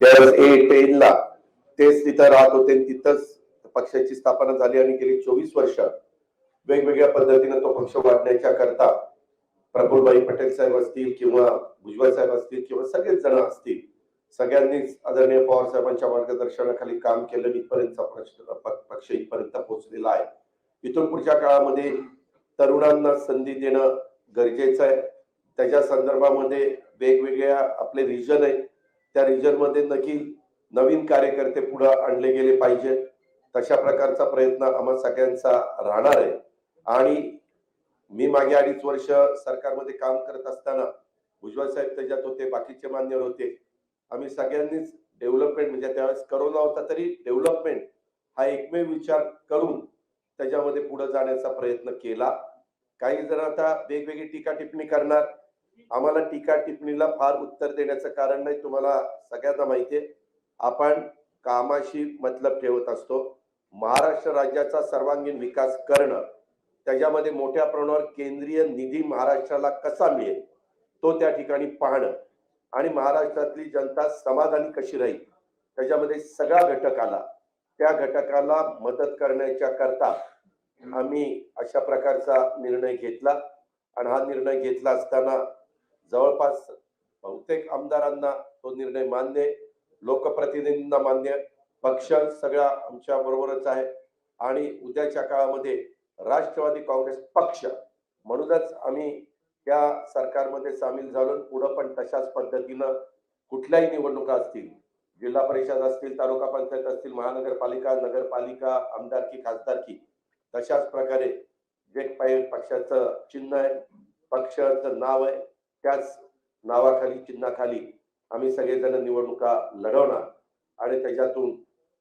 त्यावेळेस A10 ला तेच तिथं राहत होते, तिथंच पक्षाची स्थापना झाली आणि गेली 24 वर्ष वेगवेगळ्या पद्धतीने तो पक्ष वाढण्याच्या करता प्रफुल्लभाई पटेल साहेब असतील किंवा भुजबळ साहेब असतील किंवा सगळेच जण असतील, सगळ्यांनीच आदरणीय पवार साहेबांच्या मार्गदर्शनाखाली काम केलं. इथपर्यंतचा पक्ष इथपर्यंत पोहोचलेला आहे. इथून पुढच्या काळामध्ये तरुणांना संधी देणं गरजेचं आहे. त्याच्या संदर्भामध्ये वेगवेगळ्या आपले रिजन आहे, त्या रिजन मध्ये नक्की नवीन कार्यकर्ते पुढे आणले गेले पाहिजेत. तशा प्रकारचा प्रयत्न आम्हा सगळ्यांचा राहणार आहे. आणि मी मागे 2.5 वर्ष सरकारमध्ये काम करत असताना भुजबळ साहेब त्याच्यात होते, बाकीचे मान्यवर होते. आम्ही सगळ्यांनीच डेव्हलपमेंट म्हणजे त्यावेळेस करोना होता तरी डेव्हलपमेंट हा एकमेव विचार करून त्याच्यामध्ये पुढे जाण्याचा प्रयत्न केला. काही जण आता वेगवेगळी टीका टिप्पणी करणार. आम्हाला टीका टिप्पणीला फार उत्तर देण्याचं कारण नाही. तुम्हाला सगळ्यांना माहितीये आपण कामाशी मतलब ठेवत असतो. महाराष्ट्र राज्याचा सर्वांगीण विकास करणं, त्याच्यामध्ये मोठ्या प्रमाणावर केंद्रीय निधी महाराष्ट्राला कसा मिळेल तो त्या ठिकाणी पाहणं आणि महाराष्ट्रातली जनता समाधानी कशी राहील त्याच्यामध्ये सगळा घटक आला. त्या घटकाला मदत करण्याच्या करता आम्ही अशा प्रकारचा निर्णय घेतला. आणि हा निर्णय घेतला असताना जवळपास बहुतेक आमदारांना तो निर्णय मान्य, लोकप्रतिनिधींना मान्य, पक्ष सगळा आमच्या बरोबरच आहे. आणि उद्याच्या काळामध्ये राष्ट्रवादी काँग्रेस पक्ष म्हणूनच आम्ही त्या सरकारमध्ये सामील झालो. पुढे पण तशाच पद्धतीनं कुठल्याही निवडणुका असतील, जिल्हा परिषद असतील, तालुका पंचायत असतील, महानगरपालिका, नगरपालिका, आमदारकी, खासदारकी, तशाच प्रकारे जे पक्षाचं चिन्ह आहे, पक्षाचं नाव आहे, त्याच नावाखाली चिन्हाखाली आम्ही सगळेजण निवडणुका लढवणार. आणि त्याच्यातून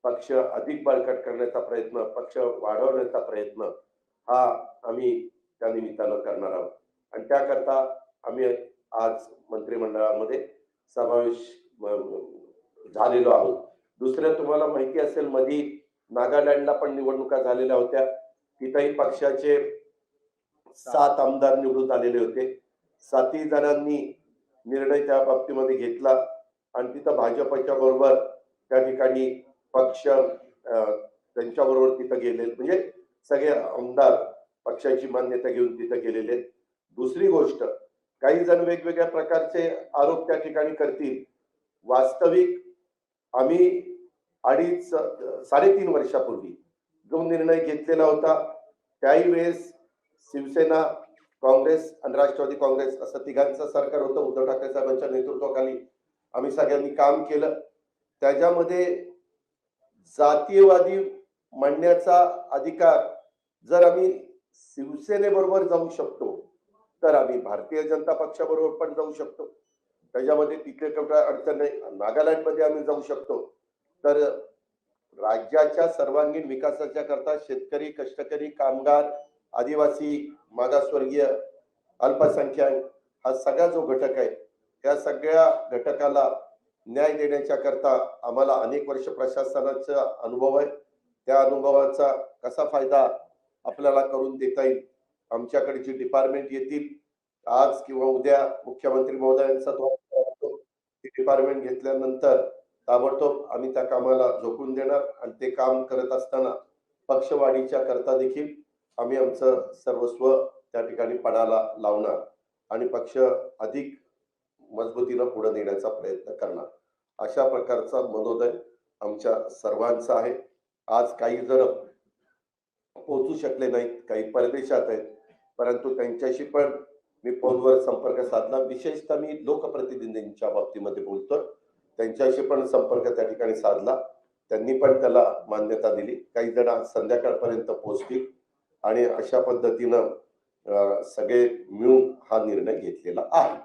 पक्ष अधिक बळकट करण्याचा प्रयत्न, पक्ष वाढवण्याचा प्रयत्न हा आम्ही त्या निमित्तानं करणार आहोत. आणि त्याकरता आम्ही आज मंत्रिमंडळामध्ये समावेश झालेलो आहोत. दुसरं तुम्हाला माहिती असेल, मधी नागालँडला पण निवडणुका झालेल्या होत्या. तिथेही पक्षाचे 7 आमदार निवडून आलेले होते. 7 जणांनी निर्णय त्या बाबतीमध्ये घेतला आणि तिथं भाजपच्या बरोबर त्या ठिकाणी पक्ष त्यांच्या बरोबर तिथं गेले, म्हणजे सगळे आमदार पक्षाची मान्यता घेऊन तिथं गेलेले. दुसरी गोष्ट, काही जण वेगवेगळ्या प्रकारचे आरोप त्या ठिकाणी करतील. वास्तविक आम्ही 3.5 वर्षापूर्वी जो निर्णय घेतलेला होता, त्याही वेळेस शिवसेना, काँग्रेस आणि राष्ट्रवादी काँग्रेस असं तिघांचं सरकार होतं. उद्धव ठाकरे साहेबांच्या नेतृत्वाखाली आम्ही सगळ्यांनी काम केलं. त्याच्यामध्ये जातीयवादी म्हणण्याचा अधिकार जर आम्ही शिवसेनेबरोबर जाऊ शकतो तर आम्ही भारतीय जनता पक्षाबरोबर पण जाऊ शकतो. त्याच्यामध्ये तिथे काही अडचण नाही. नागालँडमध्ये आम्ही जाऊ शकतो. तर राज्याच्या सर्वांगीण विकासाच्या करता शेतकरी, कष्टकरी, कामगार, आदिवासी, मागासवर्गीय, अल्पसंख्याक हा सगळा जो घटक आहे, त्या सगळ्या घटकाला न्याय देण्याच्या करता आम्हाला अनेक वर्ष प्रशासनाचा अनुभव आहे. त्या अनुभवाचा कसा फायदा आपल्याला करून देता येईल, आमच्याकडे जी डिपार्टमेंट येतील आज किंवा उद्या मुख्यमंत्री महोदयांचा डिपार्टमेंट घेतल्यानंतर ताबडतोब आम्ही त्या कामाला झोकून देणार. आणि ते काम करत असताना पक्षवाढीच्या करता देखील आम्ही आमचं सर्वस्व त्या ठिकाणी पणाला लावणार आणि पक्ष अधिक मजबूतीनं पुढे नेण्याचा प्रयत्न करणार. अशा प्रकारचा मनोदय आमच्या सर्वांचा आहे. आज काही जण पोहोचू शकले नाहीत, काही परदेशात आहेत, परंतु त्यांच्याशी पण मी फोनवर संपर्क साधला. विशेषतः मी लोकप्रतिनिधींच्या बाबतीमध्ये बोलतो, त्यांच्याशी पण संपर्क त्या ठिकाणी साधला. त्यांनी पण त्याला मान्यता दिली. काही जण आज संध्याकाळपर्यंत पोहोचतील आणि अशा पद्धतीनं सगळे मिळून हा निर्णय घेतलेला आहे.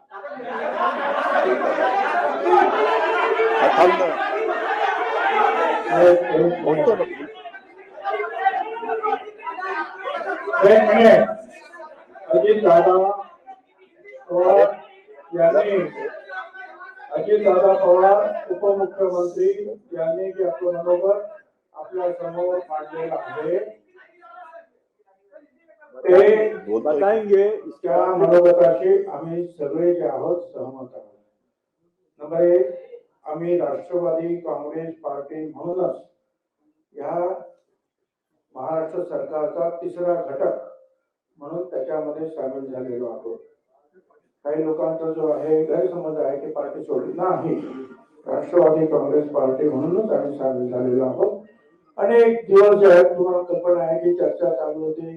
अजितदादा पवार उपमुख्यमंत्री यांनी जे आपल्याबरोबर आपल्या समोर मांडलेलं आहे ते बताएंगे. त्या मनोगताशी आम्ही सगळे जे आहोत सहमत आहोत. नंबर 1, आम्ही राष्ट्रवादी काँग्रेस पार्टी म्हणूनच या महाराष्ट्र सरकारचा तिसरा घटक म्हणून त्याच्यामध्ये सामील झालेलो आहोत. काही लोकांचा जो आहे गैरसमज आहे की पार्टी सोडली नाही, राष्ट्रवादी काँग्रेस पार्टी म्हणूनच आम्ही सामील झालेलो आहोत. अनेक दिवस जे आहेत तुम्हाला कल्पना आहे की चर्चा चालू होती,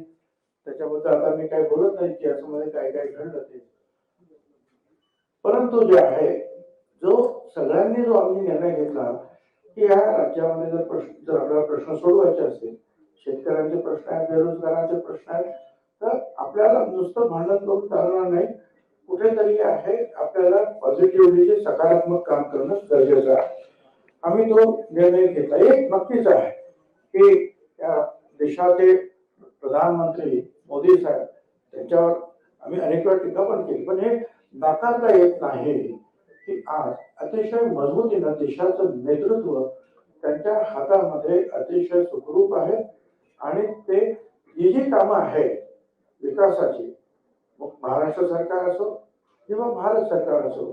त्याच्याबद्दल आता मी काही बोलत नाही की याच्यामध्ये काय काय घडलं ते. परंतु जे आहे जो सगळ्यांनी जो आम्ही निर्णय घेतला की या राज्यामध्ये जर आपल्याला प्रश्न सोडवायचे असतील, शेतकऱ्यांचे प्रश्न आहेत, बेरोजगारांचे प्रश्न आहेत, तर आपल्याला नुसतं भांडण करून चालणार नाही. कुठेतरी आहे आपल्याला पॉझिटिव्हली सकारात्मक काम करणं गरजेचं आहे. आम्ही तो निर्णय घेतला. एक नक्कीच आहे की या देशाचे प्रधानमंत्री मोदी साहेब त्यांच्यावर आम्ही अनेक वेळा टीका पण केली, पण हे नाकारता येत नाही की आज अतिशय मजबूतीनं देशाचं नेतृत्व त्यांच्या हातामध्ये अतिशय सुखरूप आहे आणि ते जी जी कामं आहेत विकासाची, मग महाराष्ट्र सरकार असो किंवा भारत सरकार असो,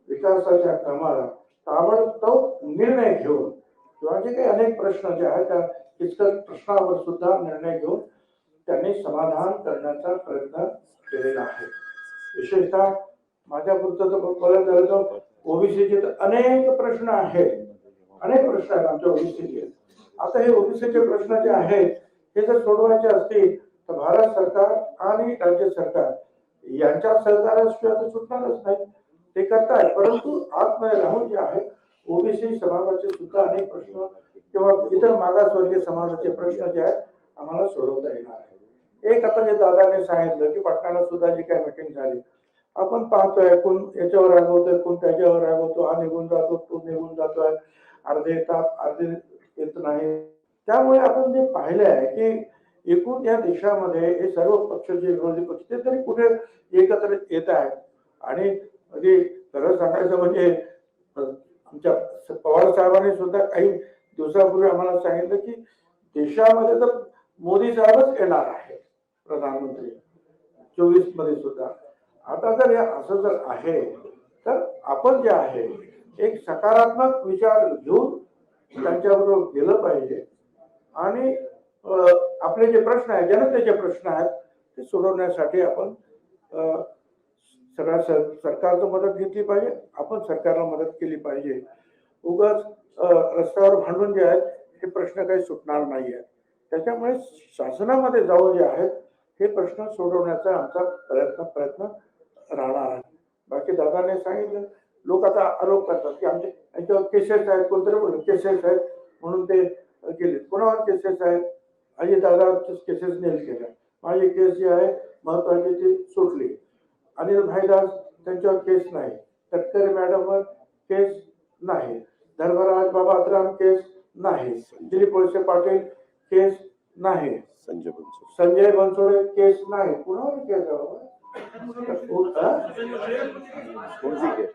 विकासाच्या कामाला ताबडतोब निर्णय घेऊन किंवा जे काही अनेक प्रश्न जे आहेत त्या किचकट प्रश्नावर सुद्धा निर्णय घेऊन त्यांनी समाधान करण्याचा प्रयत्न केलेला आहे. विशेषतः माझ्या पुरतं तर बोलायला झालं तर ओबीसीचे तर अनेक प्रश्न आहेत, अनेक प्रश्न आहेत आमच्या ओबीसीचे. आता हे ओबीसीचे प्रश्न जे आहेत हे जर सोडवायचे असतील तर भारत सरकार आणि राज्य सरकार यांच्या सहकार्याशिवाय तर सुटणारच नाही. ते करतायत, परंतु आतमध्ये राहून जे आहे ओबीसी समाजाचे सुद्धा अनेक प्रश्न किंवा इतर मागासवर्गीय समाजाचे प्रश्न जे आहेत आम्हाला सोडवता येणार आहे. एक आता जे दादाने सांगितलं की पाटणाला सुद्धा जी काही मीटिंग झाली, आपण पाहतोय कोण याच्यावर रागवतोय, कोण त्याच्यावर रागवतो, हा निघून जातो, तो निघून जातोय, अर्धे येतात अर्धे येत नाही. त्यामुळे आपण जे पाहिलं आहे की एकूण या देशामध्ये हे सर्व पक्ष जे विरोधी पक्ष ते तरी कुठे एकत्र येत आहेत. आणि म्हणजे खरं सांगायचं म्हणजे आमच्या पवार साहेबांनी सुद्धा काही दिवसापूर्वी आम्हाला सांगितलं की देशामध्ये तर मोदी साहेबच येणार आहे प्रधानमंत्री 24 मध्ये सुद्धा. आता जर असं जर आहे तर आपण जे आहे एक सकारात्मक विचार घेऊन त्यांच्याबरोबर गेलं पाहिजे आणि आपले जे प्रश्न आहेत, जनतेचे प्रश्न आहेत ते सोडवण्यासाठी आपण सगळ्या सरकारचं मदत घेतली पाहिजे, आपण सरकारला मदत केली पाहिजे. उगाच रस्त्यावर भांडून जे आहेत हे प्रश्न काही सुटणार नाही आहेत. त्याच्यामुळे शासनामध्ये जाऊन जे आहेत हे प्रश्न सोडवण्याचा आमचा प्रयत्न राहणार आहे. बाकी दादाने सांगितलं, लोक आता आरोप करतात की आमच्या केसेस आहेत, कोणतरी बोलतो केसेस आहेत म्हणून ते गेले. कोणावर केसेस आहेत? अजित दादा केसेस नेल केल्या, माझी केस जी आहे महत्वाची ती सुटली. अनिल भाईदास त्यांच्यावर केस नाही, तटकरे मॅडमवर केस नाही, धर्मराज बाबाराम केस नाही, दिलीप वळसे पाटील केस नाही, संजय बनसोडे केस नाही. कुणावर केस आहे?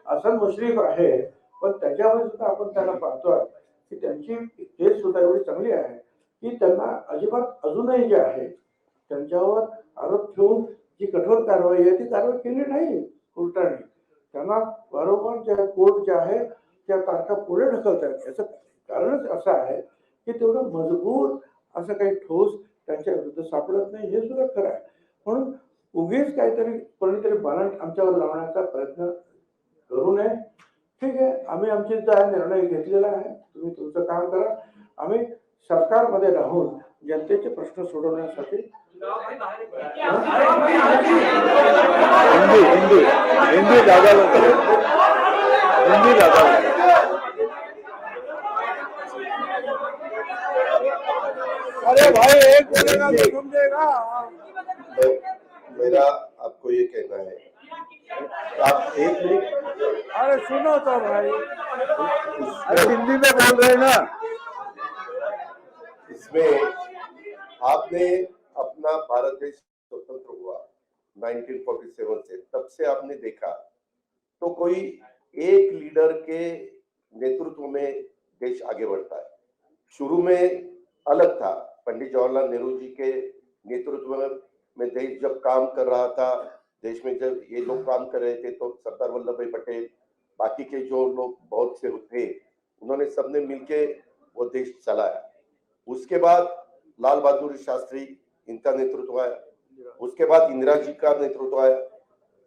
हसन मुश्रीफ आहे, पण त्याच्यावर सुद्धा आपण त्यांना पाहतोय की त्यांची केस सुद्धा एवढी चांगली आहे की त्यांना अजिबात अजूनही जे आहे त्यांच्यावर आरोप ठेवून जी कठोर कारवाई आहे ती कारवाई केली नाही कोर्टाने. त्यांना वारंवार ज्या कोर्ट ज्या आहे त्या तारखा पुढे ढकलत आहेत. याचं कारणच असं आहे की तेवढं मजबूत असं काही ठोस त्यांच्या विरुद्ध सापडत नाही, हे सुद्धा खरं आहे. म्हणून उगीच काहीतरी कोणीतरी बालंट आमच्यावर लावण्याचा प्रयत्न करू नये. ठीक आहे, आम्ही आमचे निर्णय घेतलेला आहे, तुम्ही तुमचं काम करा. आम्ही सरकारमध्ये राहून जनतेचे प्रश्न सोडवण्यासाठी हिंदी दादा अरे भाई एक बोलेगा तो समझेगा। मेरा आपको ये कहना है, आप एक मिनट, अरे सुनो तो भाई, अरे हिंदी में बोल रहे हैं ना। इसमें आपने अपना भारत देश स्वतंत्र हुआ 1947 से, तब से आपने देखा तो कोई एक लीडर के नेतृत्व में देश आगे बढ़ता है। शुरू में अलग था, पंडित जवाहरलाल नेहरू जी के नेतृत्व में देश जब काम कर रहा था, देश में जब ये लोग काम कर रहे थे तो सरदार वल्लभ भाई पटेल बाकी के जो लोग बहुत से थे, उन्होंने सबने मिलके वो देश चलाया। उसके बाद लाल बहादुर शास्त्री, इनका नेतृत्व आया। उसके बाद इंदिरा जी का नेतृत्व आया।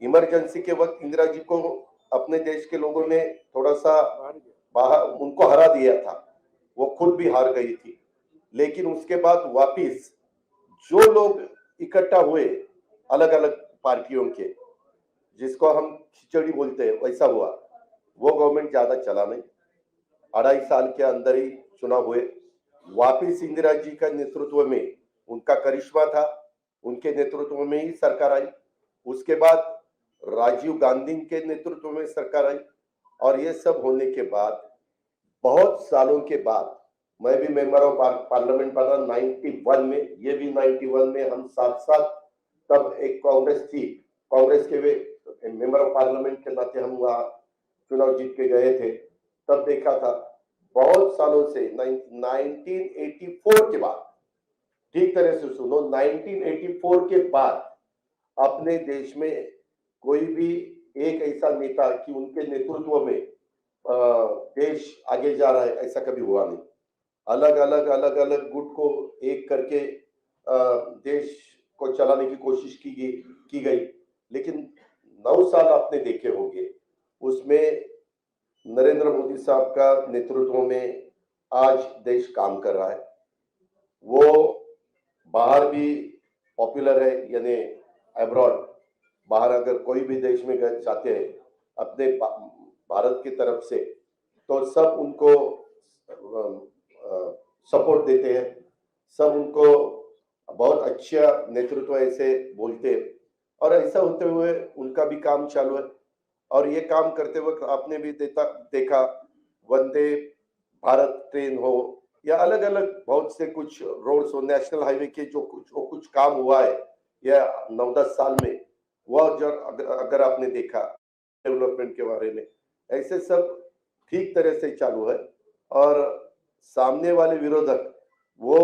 इमरजेंसी के वक्त इंदिरा जी को अपने देश के लोगों ने थोड़ा सा बाहर उनको हरा दिया था, वो खुद भी हार गई थी। लेकिन उसके बाद वापिस जो लोग इकट्ठा हुए अलग अलग पार्टियों के, जिसको हम खिचड़ी बोलते हैं, वैसा हुआ। वो गवर्नमेंट ज्यादा चला नहीं, 2.5 साल के अंदर ही चुनाव हुए। वापिस इंदिरा जी का नेतृत्व में, उनका करिश्मा था, उनके नेतृत्व में ही सरकार आई। उसके बाद राजीव गांधी के नेतृत्व में सरकार आई। और ये सब होने के बाद बहुत सालों के बाद मैं भी मेंबर ऑफ पार्लियामेंट बना 91 में, ये भी 91 में, हम साथ साथ, तब एक कांग्रेस थी, कांग्रेस के वे मेंबर ऑफ पार्लियामेंट के नाते हम वहाँ चुनाव जीत के गए थे। तब देखा था बहुत सालों से 1984 के बाद, ठीक तरह से सुनो, 1984 के बाद अपने देश में कोई भी एक ऐसा नेता कि उनके नेतृत्व में देश आगे जा रहा है, ऐसा कभी हुआ नहीं। अलग अलग गुट को एक करके देश को चलाने की कोशिश की गई। लेकिन 9 साल आपने देखे होंगे, उसमें नरेंद्र मोदी साहब का नेतृत्व में आज देश काम कर रहा है। वो बाहर भी पॉपुलर है, यानी अब्रॉड, बाहर अगर कोई भी देश में जाते हैं अपने भारत की तरफ से, तो सब उनको सपोर्ट देते हैं, सब उनको बहुत अच्छा नेतृत्व ऐसे बोलते हैं। और ऐसा होते हुए उनका भी काम चालू है। और ये काम करते वक्त आपने भी देखा वंदे भारत ट्रेन हो या अलग अलग बहुत से कुछ रोड्स हो, नेशनल हाईवे के जो कुछ काम हुआ है या 9-10 साल में, वह जब अगर आपने देखा डेवलपमेंट के बारे में, ऐसे सब ठीक तरह से चालू है। और सामने वाले विरोधक वो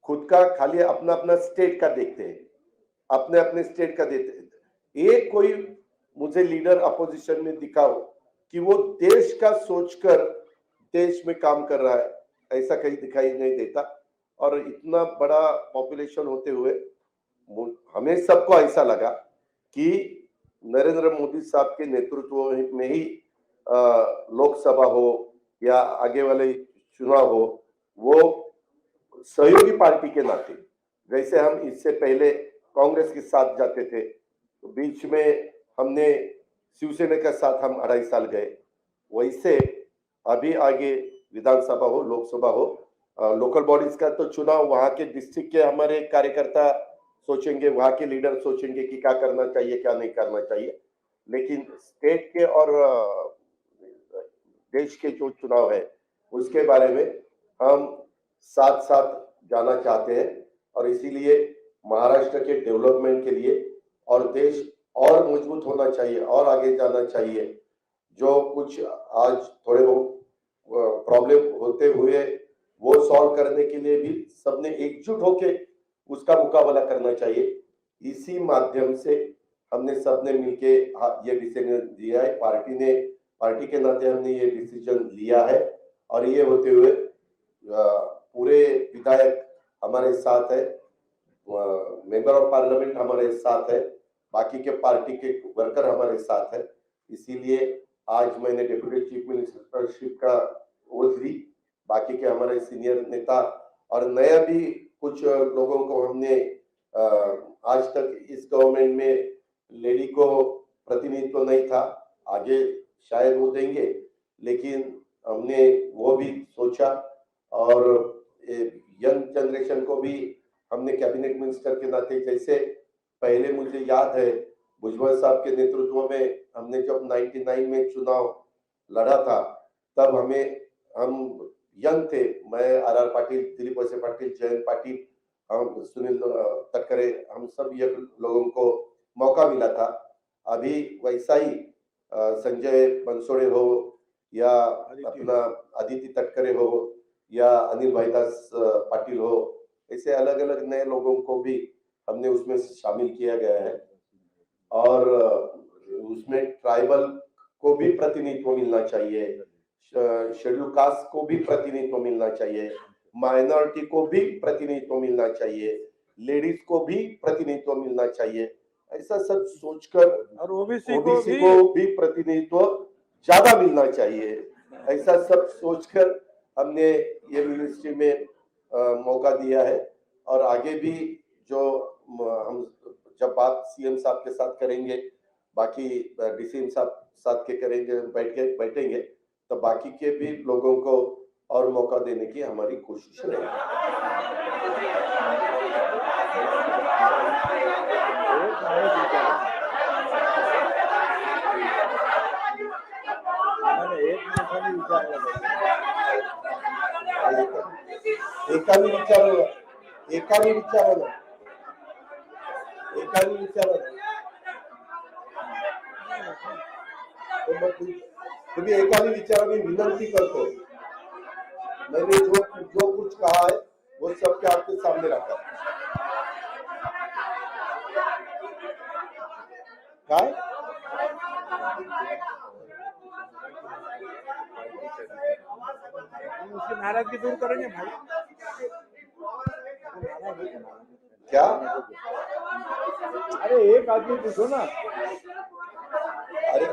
खुद का खाली अपना अपना स्टेट का देखते हैं, अपने अपने स्टेट का देते हैं। एक कोई मुझे लीडर अपोजिशन में दिखाओ कि वो देश का सोचकर देश में काम कर रहा है, ऐसा कहीं दिखाई नहीं देता। और इतना बड़ा पॉपुलेशन होते हुए हमें सबको ऐसा लगा कि नरेंद्र मोदी साहब के नेतृत्व में ही लोकसभा हो या आगे वाले चुनाव हो, वो सहयोगी पार्टी के नाते, जैसे हम इससे पहले कांग्रेस के साथ जाते थे, तो बीच में हमने शिवसेना के साथ हम 2.5 साल गए, वैसे अभी आगे विधानसभा हो, लोकसभा हो, लोकल बॉडीज का तो चुनाव वहां के डिस्ट्रिक्ट के हमारे कार्यकर्ता सोचेंगे, वहां के लीडर सोचेंगे कि क्या करना चाहिए क्या नहीं करना चाहिए। लेकिन स्टेट के और देश के जो चुनाव है उसके बारे में हम साथ साथ जाना चाहते हैं। और इसीलिए महाराष्ट्र के डेवलपमेंट के लिए और देश और मजबूत होना चाहिए और आगे जाना चाहिए। जो कुछ आज थोड़े बहुत प्रॉब्लम होते हुए वो सॉल्व करने के लिए भी सबने एकजुट होके उसका मुकाबला करना चाहिए। इसी माध्यम से हमने सबने मिलके ये डिसीजन लिया है, पार्टी के नाते हमने ये डिसीजन लिया है। और ये होते हुए पूरे विधायक हमारे साथ है, मेंबर ऑफ पार्लियामेंट हमारे साथ है, बाकी के पार्टी के वर्कर हमारे साथ है। इसीलिए आज मैंने डिप्टी चीफ मिनिस्टरशिप का ओथ ली। बाकी के हमारे सीनियर नेता और नया भी कुछ लोगों को हमने आज तक इस गवर्नमेंट में लेडी को प्रतिनिधित्व नहीं था, आगे शायद वो देंगे, लेकिन हमने वो भी सोचा। और यंग जनरेशन को भी हमने कैबिनेट मिनिस्टर के नाते, जैसे पहले मुझे याद है भुजबल साहब के नेतृत्व में हमने जब 99 में चुनाव लड़ा था, तब हम यंग थे, मैं आर पाटिल, दिलीप वळसे पाटिल, जयंत पाटिल, हम सुनील तटकरे, हम सब यंग लोगों को मौका मिला था। अभी वैसा ही संजय बनसोड़े हो या अपना आदित्य तटकरे हो या अनिल भाईदास पाटिल हो, ऐसे अलग अलग नए लोगों को भी हमने उसमें शामिल किया गया है। और उसमें ट्राइबल को भी प्रतिनिधित्व मिलना चाहिए, शेड्यूल कास्ट को भी प्रतिनिधित्व मिलना चाहिए, माइनॉरिटी को भी प्रतिनिधित्व मिलना चाहिए, लेडीज को भी प्रतिनिधित्व मिलना चाहिए। ऐसा सब सोचकर और ओबीसी ओबीसी को भी प्रतिनिधित्व ज्यादा मिलना चाहिए, ऐसा सब सोचकर हमने ये मिनिस्ट्री में मौका दिया है। और आगे भी जो हम जब बात सीएम साहब के साथ करेंगे, बाकी डीसीएम साहब साथ के करेंगे, बैठेंगे तो बाकी के भी लोगों को और मौका देने की हमारी कोशिश रहेगी। एकाने विचारलं तो मग तुम्ही एकाने विचारा, मी विनंती करतो, मैंने जो कुछ कहा है वो सबके आपके सामने रखा। काय उसकी नाराजगी दूर करेंगे भाई। क्या? अरे एक आदमी पूछो ना। अरे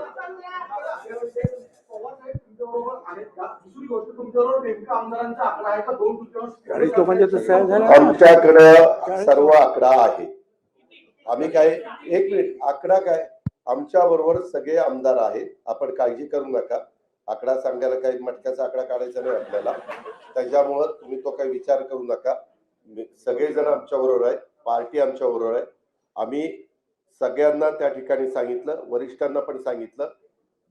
दुसरी गोष्ट तुमच्याबरोबर नेमका आमदारांचा आकडा आहे का 2 अरे तो म्हणजे तो सहज झाला। आमच्याकडे सर्व आकडा आहे। आम्ही काय, एक मिनिट, आकडा काय, आमच्या बरोबर सगळे आमदार आहेत, आपण काळजी करू नका। आकडा सांगायला काही मटक्याचा आकडा काढायचा नाही आपल्याला, त्याच्यामुळे तुम्ही तो काही विचार करू नका। सगळेजण आमच्या बरोबर आहेत, पार्टी आमच्या बरोबर आहे। आम्ही सगळ्यांना त्या ठिकाणी सांगितलं, वरिष्ठांना पण सांगितलं,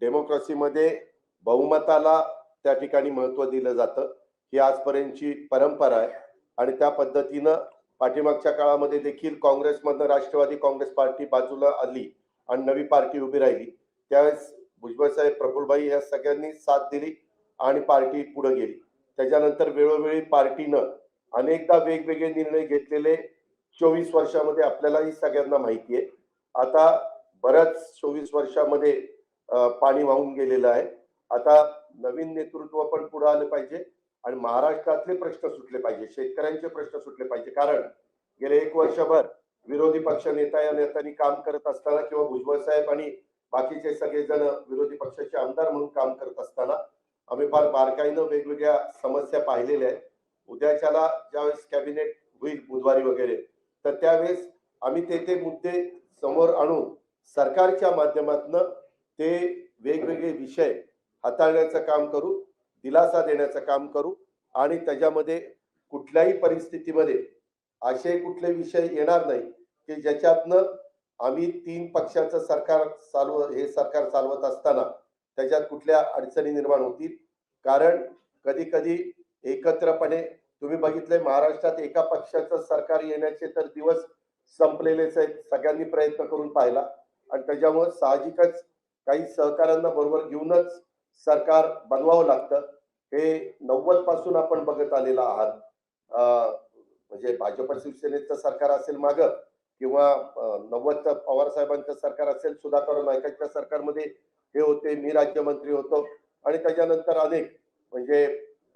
डेमोक्रेसीमध्ये बहुमताला त्या ठिकाणी महत्त्व दिलं जातं, ही आजपर्यंतची परंपरा आहे। आणि त्या पद्धतीनं पाठीमागच्या काळामध्ये देखील काँग्रेसमधनं राष्ट्रवादी काँग्रेस पार्टी बाजूला आली आणि नवी पार्टी उभी राहिली, त्यावेळेस भुजबळ साहेब, प्रफुल्लभाई या सगळ्यांनी साथ दिली आणि पार्टी पुढे गेली। त्याच्यानंतर वेळोवेळी पार्टीनं अनेकदा वेगवेगळे निर्णय घेतलेले 24 वर्षामध्ये आपल्यालाही सगळ्यांना माहिती आहे। आता बऱ्याच 24 वर्षामध्ये पाणी वाहून गेलेलं आहे। आता नवीन नेतृत्व पण पुढे आलं पाहिजे आणि महाराष्ट्रातले प्रश्न सुटले पाहिजे, शेतकऱ्यांचे प्रश्न सुटले पाहिजे। कारण गेले 1 वर्षभर विरोधी पक्ष नेता या नेत्यांनी काम करत असताना किंवा भुजबळ साहेब आणि बाकीचे सगळेजण विरोधी पक्षाचे आमदार म्हणून काम करत असताना आम्ही फार बारकाईनं वेगवेगळ्या समस्या पाहिलेल्या आहेत। उद्याच्याला ज्यावेळेस कॅबिनेट होईल बुधवारी वगैरे, तर त्यावेळेस आम्ही ते मुद्दे समोर आणून सरकारच्या माध्यमातून ते वेगवेगळे विषय हाताळण्याचं काम करू, दिलासा देण्याचं काम करू आणि त्याच्यामध्ये कुठल्याही परिस्थितीमध्ये असे कुठले विषय येणार नाही की ज्याच्यातनं आम्ही 3 पक्षाचं सरकार सरकार चालवत असताना त्याच्यात कुठल्या अडचणी निर्माण होतील। कारण कधी कधी एकत्रपणे तुम्ही बघितले, महाराष्ट्रात एका पक्षाचं सरकार येण्याचे तर दिवस संपलेलेच आहेत, सगळ्यांनी प्रयत्न करून पाहिला आणि त्याच्यामुळे साहजिकच काही सहकाऱ्यांना बरोबर घेऊनच सरकार बनवावं लागतं। हे 90 पासून आपण बघत आलेला आहात, म्हणजे भाजप शिवसेनेचं सरकार असेल मागं किंवा 90 पवार साहेबांचं सरकार असेल, सुधाकर नायकांच्या सरकारमध्ये हे होते, मी राज्यमंत्री होतो आणि त्याच्यानंतर अनेक म्हणजे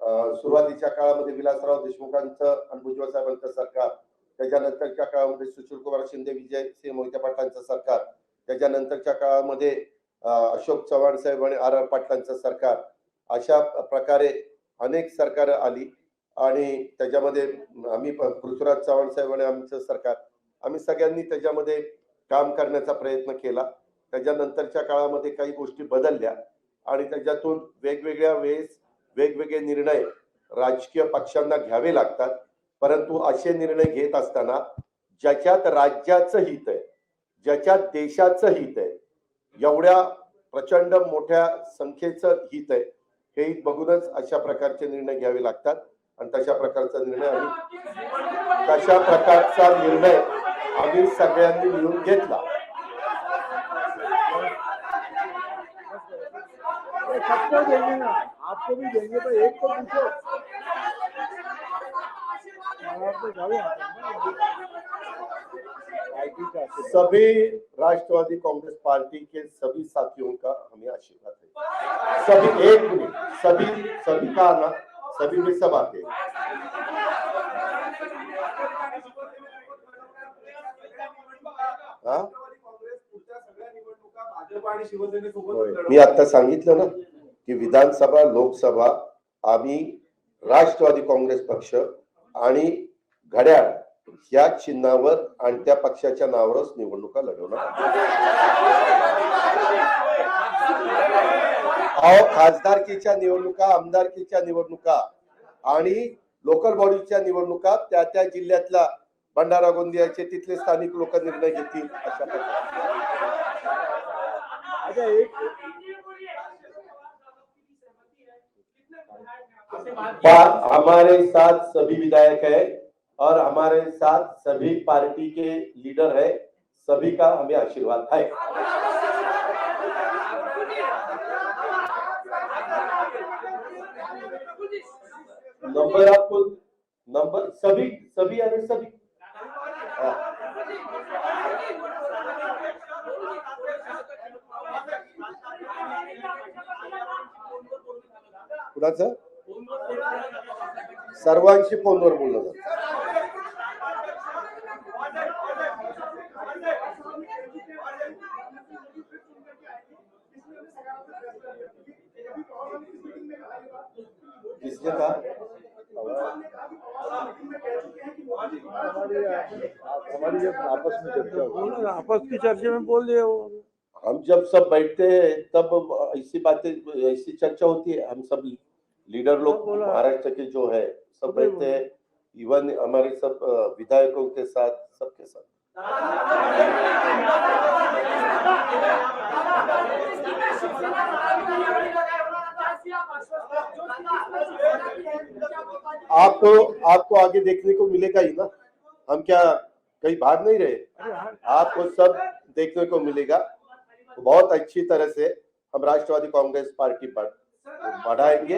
सुरुवातीच्या काळामध्ये विलासराव देशमुखांचं आणि भुजबळ साहेबांचं सरकार, त्याच्यानंतरच्या काळामध्ये सुशीलकुमार शिंदे, विजयसिंह मोहिते पाटलांचं सरकार, त्याच्यानंतरच्या काळामध्ये अशोक चव्हाण साहेब आणि आर पाटलांचं सरकार, अशा प्रकारे अनेक सरकार आली आणि त्याच्यामध्ये आम्ही पृथ्वीराज चव्हाण साहेब आणि आमचं सरकार, आम्ही सगळ्यांनी त्याच्यामध्ये काम करण्याचा प्रयत्न केला। त्याच्यानंतरच्या काळामध्ये काही गोष्टी बदलल्या आणि त्याच्यातून वेगवेगळ्या वेळेस वेगवेगळे निर्णय राजकीय पक्षांना घ्यावे लागतात, परंतु असे निर्णय घेत असताना ज्याच्यात राज्याचं हित आहे, ज्याच्यात देशाचं हित आहे, एवढ्या प्रचंड मोठ्या संख्येचं हित आहे, हे हित बघूनच अशा प्रकारचे निर्णय घ्यावे लागतात आणि तशा प्रकारचा निर्णय आम्ही सगळ्यांनी मिळून घेतला। सबको देंगे ना, आपको भी देंगे, तो एक तो पूछो। सभी राष्ट्रवादी कांग्रेस पार्टी के सभी साथियों का हमें आशीर्वाद सभी एक मिनट, सभी सभी का आना, सभी में सब आते हैं। हाँ? मी आता सांगितलं ना की विधानसभा लोकसभा आम्ही राष्ट्रवादी काँग्रेस पक्ष आणि घड्याळ या चिन्हावर आणि त्या पक्षाच्या नावावरच निवडणुका लढवणार. अहो, खासदारकीच्या निवडणुका, आमदारकीच्या निवडणुका आणि लोकल बॉडीच्या निवडणुका त्या त्या जिल्ह्यातला भंडारा गोंदियाचे तिथले स्थानिक लोक निर्णय घेतील अशा प्रकारे. अच्छा एक हमारे साथ सभी विधायक है और हमारे साथ सभी पार्टी के लीडर है, सभी का हमें आशीर्वाद है. नंबर आपको नंबर सभी सभी आणि सभी हाँ. कुणाचं सर्वांशी फोनवर बोलणं जातं. किसने कहा? हमारी जब आपस में चर्चा होती है, आपस की चर्चा में बोल दिया वो. हम जब सब बैठते हैं तब ऐसी बातें, ऐसी चर्चा होती है. हम सब लीडर लोग महाराष्ट्र के जो है सब बैठते हैं, इवन हमारे सब विधायकों के साथ, सबके साथ. आपको आगे देखने को मिलेगा ही ना. हम क्या कहीं भाग नहीं रहे, आपको सब देखने को मिलेगा. तो बहुत अच्छी तरह से हम राष्ट्रवादी कांग्रेस पार्टी बढ़ाएंगे.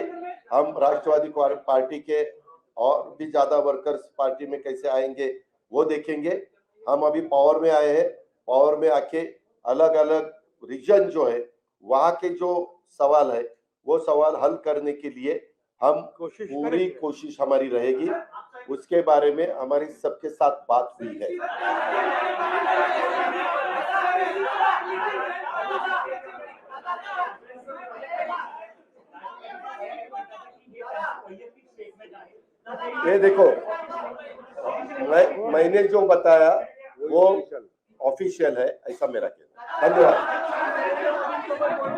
हम राष्ट्रवादी पार्टी के और भी ज्यादा वर्कर्स पार्टी में कैसे आएंगे वो देखेंगे. हम अभी पावर में आए हैं, पावर में आके अलग अलग रीजन जो है वहां के जो सवाल है वो सवाल हल करने के लिए हम पूरी कोशिश हमारी रहेगी. उसके बारे में हमारी सबके साथ बात हुई है. ये देखो, मैंने जो बताया वो ऑफिशियल है, ऐसा मेरा कहना. धन्यवाद.